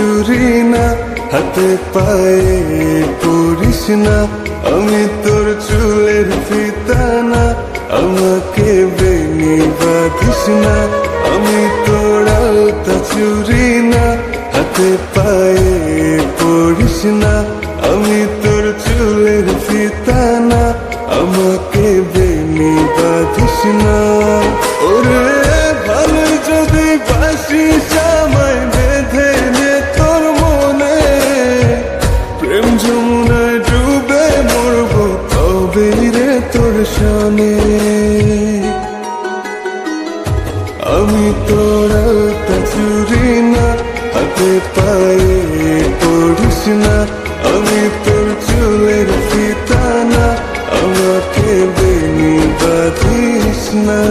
চুরি না, হাতে পায়ে পড়িস না। আমি তোর চুলের ফিতা না, আমাকে বেনি বাঁধিস না। আমি তোর আলতা চুরি না, হাতে পায়ে পড়িস না। আমি তোর চুলের ফিতা না, আমাকে বেনি বাঁধিস না। ওরে ভালো যদি বাসিস আমায় বেঁধে নে তোর মনে, প্রেম যমুনায় ডুবে মরবো তবে রে তোর সনে। আমি তোর আলতা চুরি না, হাতে পায়ে পড়িস না। আমি তোর চুলের ফিতা না, আমাকে বেনি বাঁধিস না।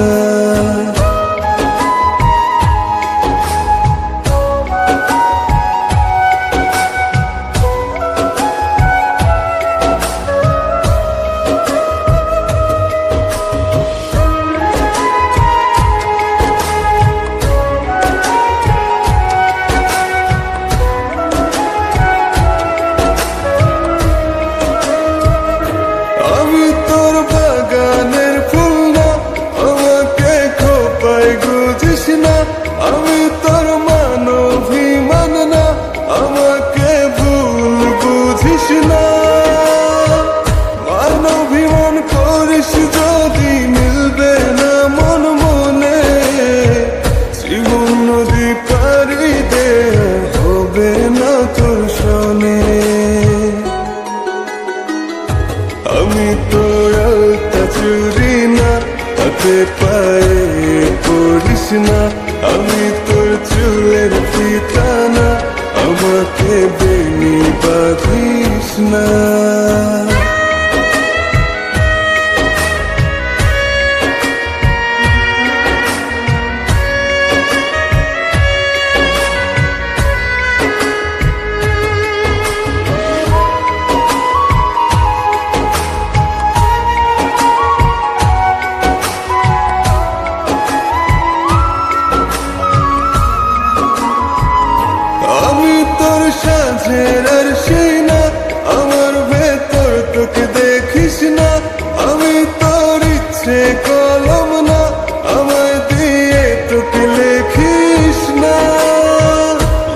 আমি তোর বাগানের ফুল না, আমাকে খোপায় গুজিস না। আমি তোর মানভিমান না, আমাকে ভুল বুঝিস না। মানভিমান করিস যদি মিলবে না মন মনে, জীবন নদী পারি দে হবে না তোর সনে। আমি তোর আলতা চুরি না, হাতে পায়ে পড়িস না। আমি তোর চুলের ফিতা না, আমাকে বেনি বাঁধিস না। আমি তোর সাজের আর সেই না, আমার ভেতর তোকে দেখিস না। আমি তোর ইচ্ছে কলম না, আমায় দিয়ে তোকে লেখিস না।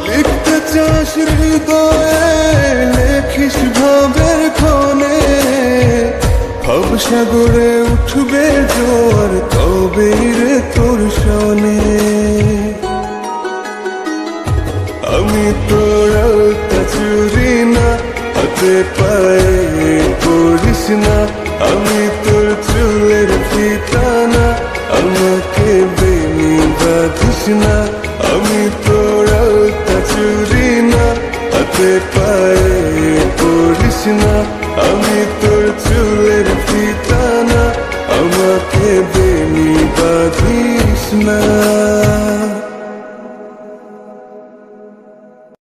লিখতে চাস হৃদয়ে, লেখিস ভাবের ক্ষণে। ভব সাগরে উঠবে জোয়ার তবে রে তোর সনে। আমি তোর আলতা চুরি না, হাতে পায়ে পড়িস না। আমি তোর চুলের ফিতা না, আমাকে বেনি বাঁধিস না। আমি তোর আলতা চুরি না, হাতে পায়ে